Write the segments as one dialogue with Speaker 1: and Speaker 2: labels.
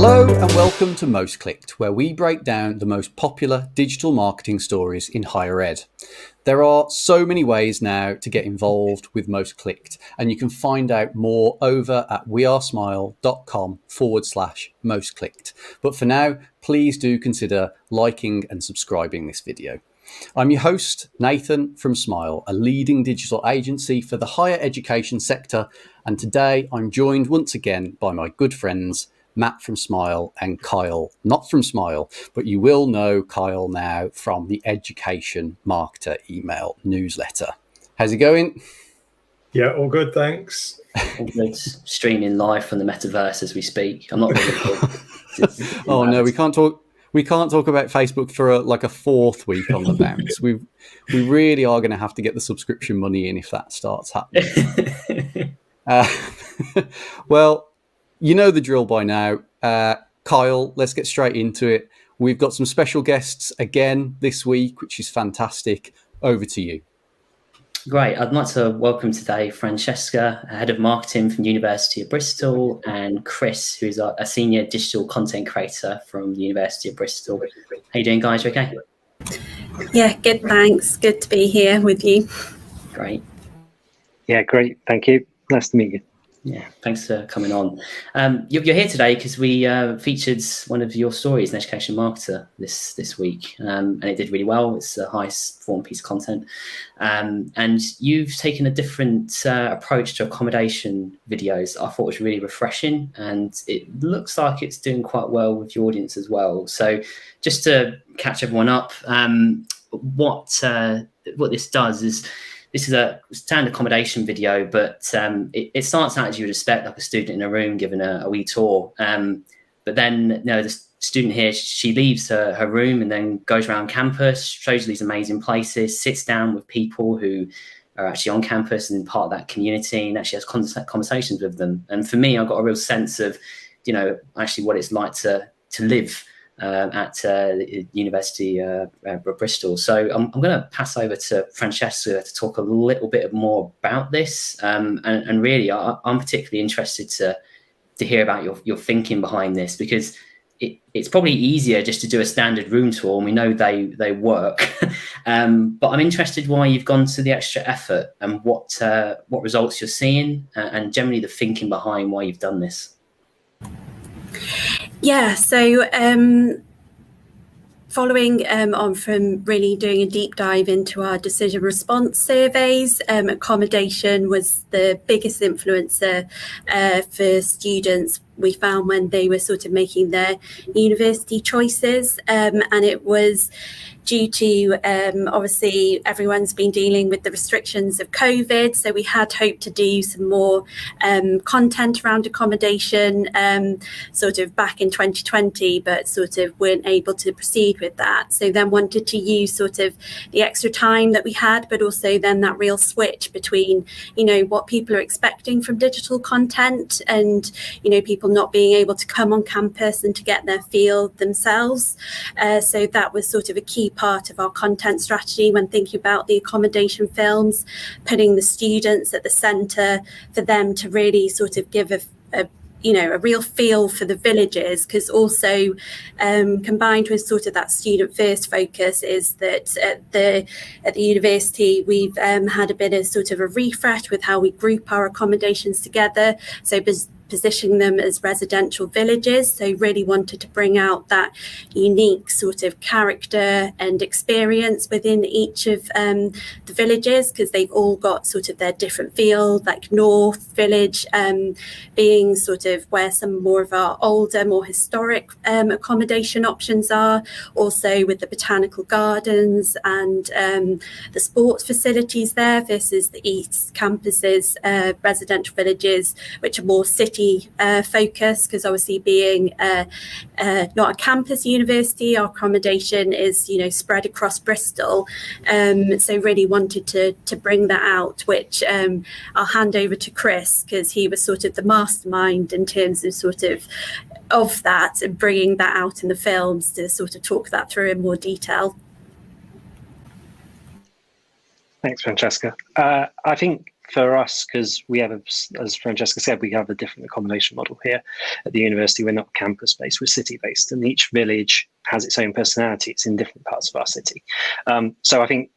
Speaker 1: Hello and welcome to Most Clicked, where we break down the most popular digital marketing stories in higher ed. There are so many ways now to get involved with Most Clicked, and you can find out more over at wearesmile.com/most clicked. But for now, please do consider liking and subscribing this video. I'm your host, Nathan from Smile, a leading digital agency for the higher education sector. And today I'm joined once again by my good friends, Matt from Smile and Kyle, not from Smile, but you will know Kyle now from the Education Marketer email newsletter. How's it going?
Speaker 2: Yeah, all good, thanks.
Speaker 3: All good. Streaming live from the metaverse as we speak. I'm not really
Speaker 1: Oh no, we can't talk about Facebook for a fourth week on the bounce. We really are going to have to get the subscription money in if that starts happening. Well, you know the drill by now. Kyle, let's get straight into it. We've got some special guests again this week, which is fantastic. Over to you.
Speaker 3: Great. I'd like to welcome today Francesca, Head of Marketing from the University of Bristol, and Chris, who's a Senior Digital Content Creator from the University of Bristol. How you doing, guys? You okay?
Speaker 4: Yeah, good, thanks. Good to be here with you.
Speaker 3: Great.
Speaker 5: Yeah, great. Thank you. Nice to meet you.
Speaker 3: Yeah, thanks for coming on. You're here today because we featured one of your stories in Education Marketer this week, and it did really well. It's the highest form piece of content. And you've taken a different approach to accommodation videos that I thought was really refreshing, and it looks like it's doing quite well with your audience as well. So just to catch everyone up, what this does is, this is a standard accommodation video, but it starts out as you would expect, like a student in a room giving a wee tour. But then, the student here, she leaves her room and then goes around campus, shows these amazing places, sits down with people who are actually on campus and part of that community, and actually has conversations with them. And for me, I got a real sense of, actually what it's like to live at the University of Bristol. So I'm going to pass over to Francesca to talk a little bit more about this. And really, I'm particularly interested to hear about your thinking behind this, because it's probably easier just to do a standard room tour, and we know they work. But I'm interested why you've gone to the extra effort and what results you're seeing, and generally the thinking behind why you've done this.
Speaker 4: Yeah, so following on from really doing a deep dive into our decision response surveys, accommodation was the biggest influencer for students, we found, when they were sort of making their university choices. And it was due to, obviously, everyone's been dealing with the restrictions of COVID. So we had hoped to do some more content around accommodation sort of back in 2020, but sort of weren't able to proceed with that. So then wanted to use sort of the extra time that we had, but also then that real switch between, what people are expecting from digital content and, people not being able to come on campus and to get their feel themselves. So that was sort of a key part of our content strategy when thinking about the accommodation films, putting the students at the centre for them to really sort of give a real feel for the villages, because also combined with sort of that student first focus is that at the university we've had a bit of sort of a refresh with how we group our accommodations together. So positioning them as residential villages. So really wanted to bring out that unique sort of character and experience within each of the villages, because they've all got sort of their different feel, like North Village being sort of where some more of our older, more historic accommodation options are, also with the botanical gardens and the sports facilities there, versus the East Campus's residential villages, which are more city focused, because obviously being not a campus university, our accommodation is spread across Bristol, so really wanted to bring that out, which I'll hand over to Chris, because he was sort of the mastermind in terms of of that and bringing that out in the films to sort of talk that through in more detail.
Speaker 5: Thanks, Francesca. I think for us, because we have, as Francesca said, we have a different accommodation model here at the university. We're not campus based, we're city based, and each village has its own personality. It's in different parts of our city. So I think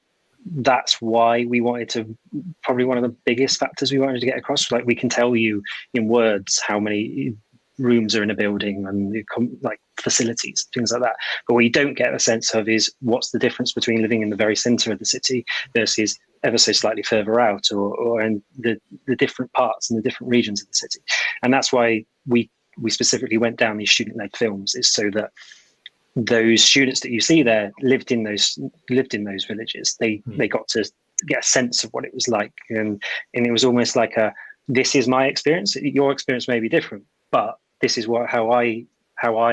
Speaker 5: that's why we wanted to, probably one of the biggest factors we wanted to get across. Like, we can tell you in words how many rooms are in a building and like facilities, things like that. But what you don't get a sense of is what's the difference between living in the very centre of the city versus ever so slightly further out, or in the different parts and the different regions of the city. And that's why we specifically went down these student-led films, is so that those students that you see there lived in those villages. They got to get a sense of what it was like, and it was almost like this is my experience. Your experience may be different, but this is how I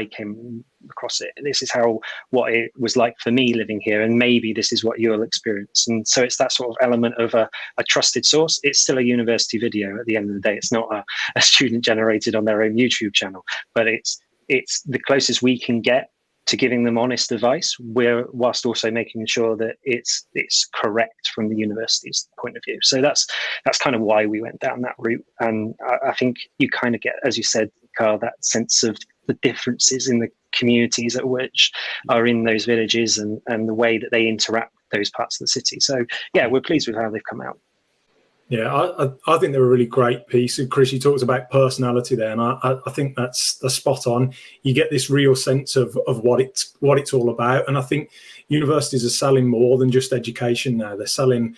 Speaker 5: came across it. This is what it was like for me living here, and maybe this is what you'll experience. And so it's that sort of element of a trusted source. It's still a university video at the end of the day. It's not a student generated on their own YouTube channel, but it's the closest we can get to giving them honest advice, whilst also making sure that it's correct from the university's point of view. So that's kind of why we went down that route. And I think you kind of get, as you said, Carl, that sense of the differences in the communities at which are in those villages, and the way that they interact with those parts of the city. So yeah, we're pleased with how they've come out.
Speaker 2: Yeah, I think they're a really great piece. And Chris, you talked about personality there, and I think that's spot on. You get this real sense of what it's all about. And I think universities are selling more than just education now. They're selling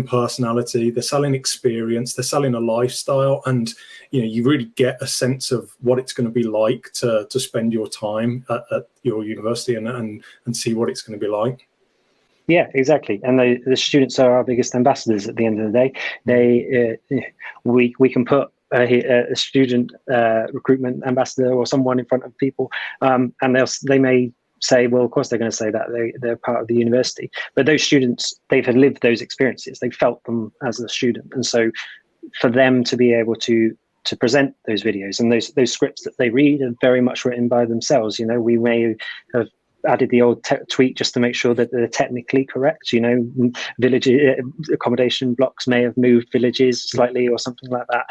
Speaker 2: personality, they're selling experience, they're selling a lifestyle, and you really get a sense of what it's going to be like to spend your time at your university and see what it's going to be like.
Speaker 5: Yeah, exactly. And the students are our biggest ambassadors at the end of the day. We can put a student recruitment ambassador or someone in front of people, and they may say, well, of course they're going to say that they're part of the university. But those students, they've lived those experiences. They've felt them as a student. And so for them to be able to present those videos, and those scripts that they read are very much written by themselves. We may have added the old tweet just to make sure that they're technically correct. Village accommodation blocks may have moved villages slightly or something like that.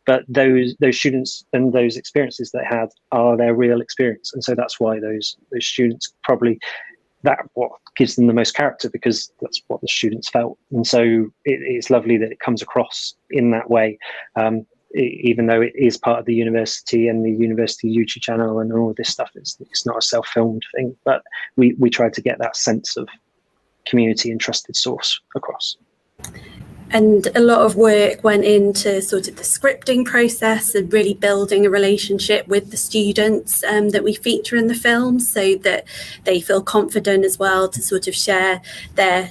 Speaker 5: But those students and those experiences they had are their real experience, and so that's why those students probably, that what gives them the most character, because that's what the students felt. And so it's lovely that it comes across in that way. Even though it is part of the university and the university YouTube channel and all this stuff, it's not a self-filmed thing, but we tried to get that sense of community and trusted source across.
Speaker 4: And a lot of work went into sort of the scripting process and really building a relationship with the students that we feature in the film, so that they feel confident as well to sort of share their,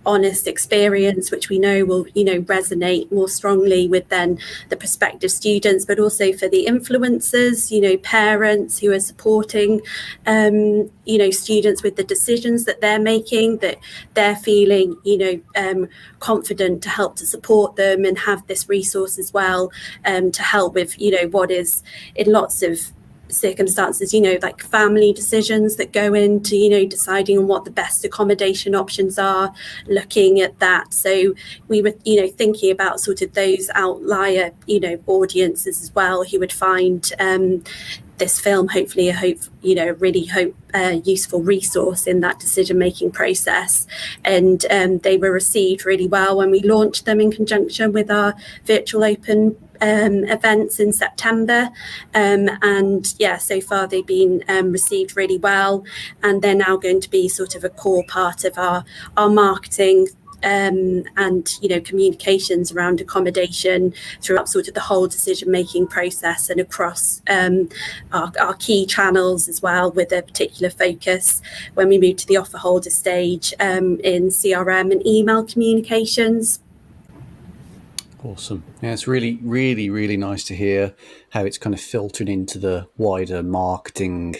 Speaker 4: honest experience, which we know will resonate more strongly with then the prospective students, but also for the influencers, parents who are supporting students with the decisions that they're making, that they're feeling confident to help to support them and have this resource as well to help with what is in lots of circumstances, like family decisions that go into, deciding on what the best accommodation options are, looking at that. So we were, thinking about sort of those outlier, audiences as well, who would find this film hopefully a useful resource in that decision-making process. And they were received really well when we launched them in conjunction with our virtual open events in September, and so far they've been received really well, and they're now going to be sort of a core part of our marketing and communications around accommodation throughout sort of the whole decision-making process and across our key channels as well, with a particular focus when we move to the offer holder stage in CRM and email communications.
Speaker 1: Awesome. Yeah, it's really, really, really nice to hear how it's kind of filtered into the wider marketing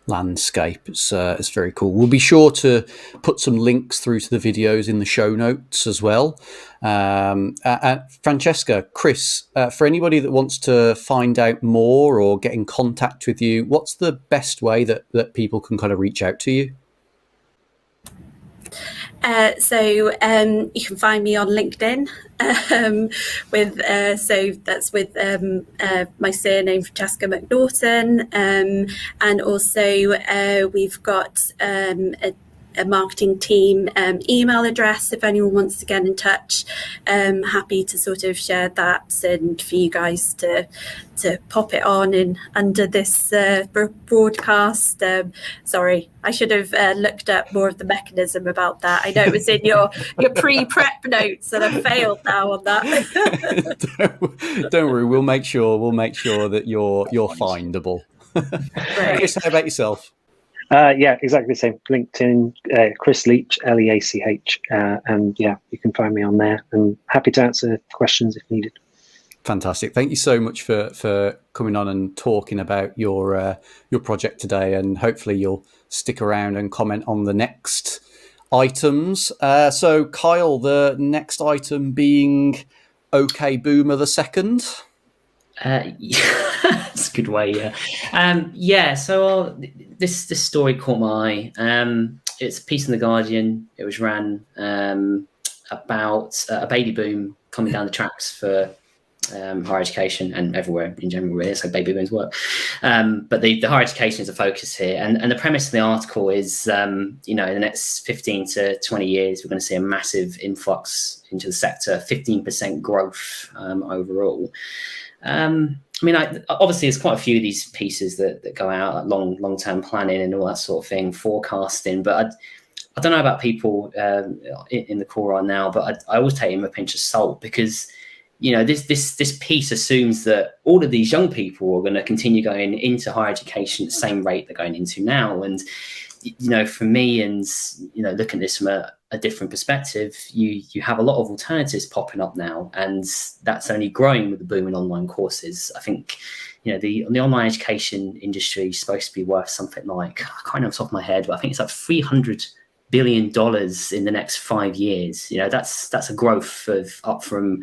Speaker 1: landscape. It's very cool. We'll be sure to put some links through to the videos in the show notes as well. Francesca, Chris, for anybody that wants to find out more or get in contact with you, what's the best way that people can kind of reach out to you?
Speaker 4: So you can find me on LinkedIn with my surname Francesca Macnagten, and also we've got a marketing team email address if anyone wants to get in touch. Happy to sort of share that and for you guys to pop it on in under this broadcast. Sorry, I should have looked up more of the mechanism about that. I know it was in your pre-prep notes and I failed now on that.
Speaker 1: Don't worry, we'll make sure that you're findable.
Speaker 4: Right.
Speaker 1: Chris, how about yourself?
Speaker 5: Yeah, exactly the same. LinkedIn, Chris Leach, Leach, and yeah, you can find me on there. And happy to answer questions if needed.
Speaker 1: Fantastic. Thank you so much for coming on and talking about your project today, and hopefully you'll stick around and comment on the next items. So Kyle, the next item being OK Boomer the second.
Speaker 3: That's a good way, yeah. So this story caught my eye. It's a piece in the Guardian. It was ran about a baby boom coming down the tracks for higher education and everywhere in general, really. So baby booms work, but the higher education is a focus here, and the premise of the article is, in the next 15 to 20 years, we're going to see a massive influx into the sector, 15% growth overall. Obviously, there's quite a few of these pieces that go out, like long-term planning and all that sort of thing, forecasting. But I don't know about people in the call right now, but I always take them a pinch of salt, because this piece assumes that all of these young people are going to continue going into higher education at the same rate they're going into now. And for me, and looking at this from a different perspective, you have a lot of alternatives popping up now, and that's only growing with the boom in online courses. I think the online education industry is supposed to be worth something like, I can't remember off the top of my head, but I think it's like $300 billion in the next 5 years. That's a growth of up from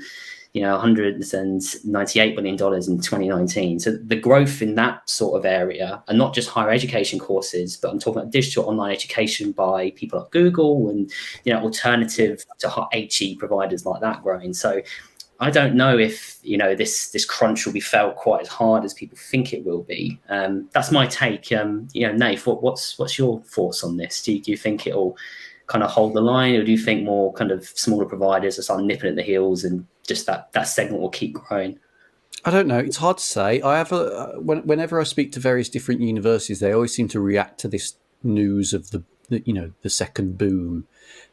Speaker 3: $198 billion in 2019. So the growth in that sort of area, and not just higher education courses, but I'm talking about digital online education by people like Google and alternative to HE providers like that growing. So I don't know if this crunch will be felt quite as hard as people think it will be. That's my take. Nath, what's your thoughts on this? Do you think it'll kind of hold the line, or do you think more kind of smaller providers are start nipping at the heels and just that segment will keep growing?
Speaker 1: I don't know. It's hard to say. I have whenever I speak to various different universities, they always seem to react to this news of the second boom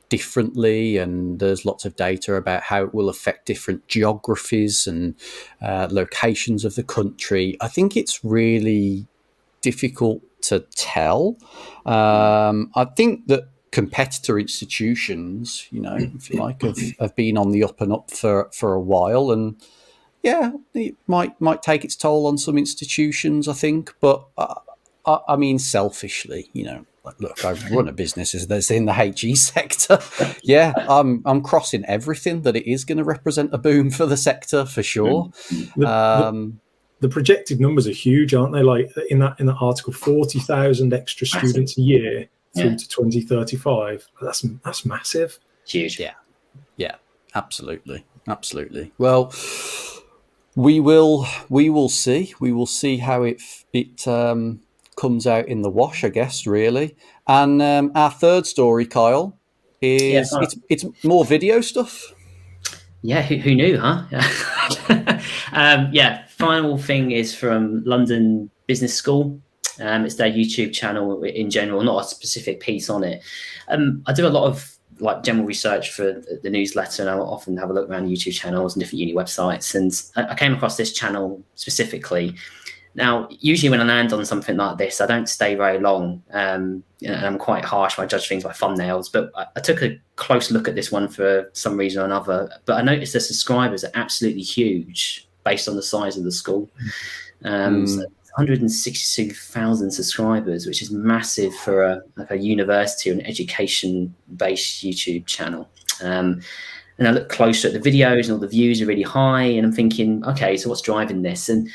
Speaker 1: differently, and there's lots of data about how it will affect different geographies and locations of the country. I think it's really difficult to tell. I think that competitor institutions, if you like, have been on the up and up for a while, and yeah, it might take its toll on some institutions, I think. But I mean, selfishly, look, I run a business that's in the HE sector. Yeah, I'm crossing everything that it is going to represent a boom for the sector for sure.
Speaker 2: The projected numbers are huge, aren't they? Like in that article, 40,000 extra students a year through to 2035. That's massive.
Speaker 3: Huge.
Speaker 1: Yeah, absolutely. Well, we will see. We will see how it comes out in the wash, I guess, really. And our third story, Kyle, is it's more video stuff.
Speaker 3: Yeah, who knew, huh? Final thing is from London Business School. It's their YouTube channel in general, not a specific piece on it. I do a lot of general research for the newsletter, and I often have a look around YouTube channels and different uni websites. And I came across this channel specifically. Now, usually when I land on something like this, I don't stay very long, and I'm quite harsh when I judge things by thumbnails. But I took a close look at this one for some reason or another. But I noticed the subscribers are absolutely huge based on the size of the school. So 162,000 subscribers, which is massive for a university or an education-based YouTube channel. And I look closer at the videos, and all the views are really high. And I'm thinking, okay, so what's driving this? And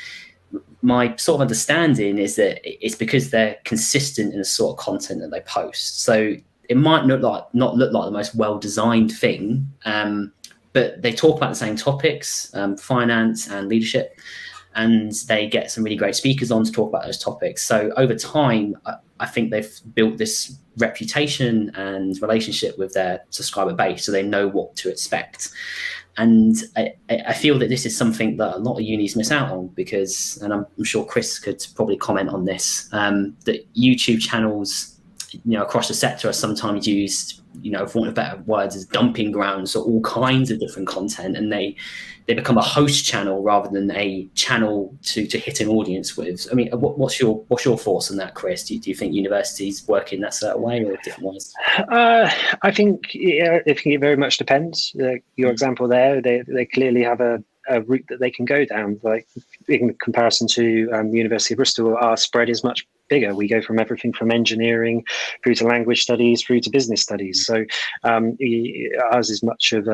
Speaker 3: my sort of understanding is that it's because they're consistent in the sort of content that they post. So it might not look like the most well-designed thing, but they talk about the same topics, finance and leadership, and they get some really great speakers on to talk about those topics. So over time, I think they've built this reputation and relationship with their subscriber base, so they know what to expect. And I feel that this is something that a lot of unis miss out on, because, and I'm sure Chris could probably comment on this, that YouTube channels, across the sector are sometimes used, for want of better words, as dumping grounds for all kinds of different content, and they become a host channel rather than a channel to hit an audience with. I mean, what's your thoughts on that, Chris? Do you think universities work in that certain way or different ways?
Speaker 5: I think it very much depends. Your example there, they clearly have a route that they can go down. Like in comparison to the University of Bristol, our spread is much bigger. We go from everything from engineering through to language studies through to business studies. So ours is much of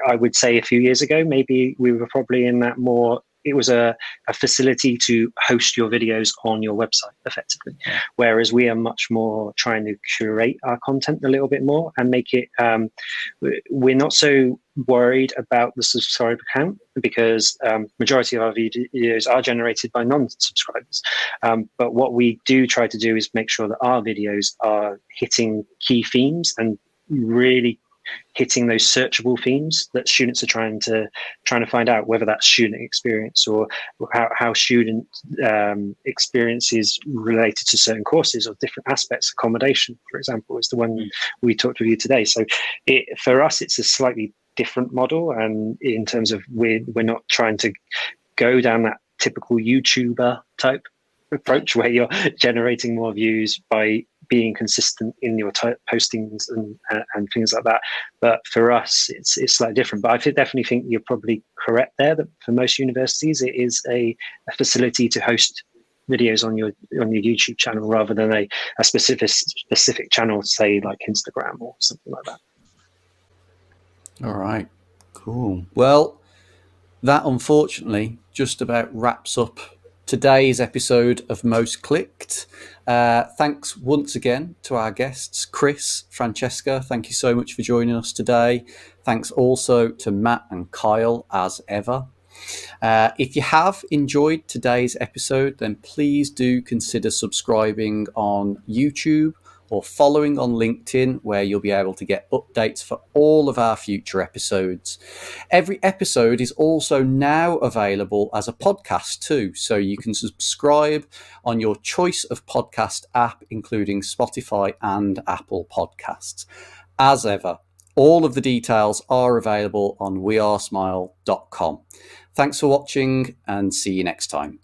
Speaker 5: I would say a few years ago, maybe we were probably in that more, it was a facility to host your videos on your website effectively. Whereas we are much more trying to curate our content a little bit more and make it, we're not so worried about the subscriber count, because majority of our videos are generated by non-subscribers. But what we do try to do is make sure that our videos are hitting key themes and really hitting those searchable themes that students are trying to find out, whether that's student experience or how student experience is related to certain courses or different aspects. Accommodation, for example, is the one we talked with you today. So for us, it's a slightly different model, and in terms of we're not trying to go down that typical YouTuber type approach where you're generating more views by being consistent in your postings and things like that. But for us, it's slightly different. But I definitely think you're probably correct there, that for most universities, it is a facility to host videos on your YouTube channel rather than a specific channel, say like Instagram or something like that.
Speaker 1: All right, cool. Well, that unfortunately just about wraps up today's episode of Most Clicked. Thanks once again to our guests, Chris, Francesca. Thank you so much for joining us today. Thanks also to Matt and Kyle, as ever. If you have enjoyed today's episode, then please do consider subscribing on YouTube or following on LinkedIn, where you'll be able to get updates for all of our future episodes. Every episode is also now available as a podcast too, so you can subscribe on your choice of podcast app, including Spotify and Apple Podcasts. As ever, all of the details are available on wearesmile.com. Thanks for watching, and see you next time.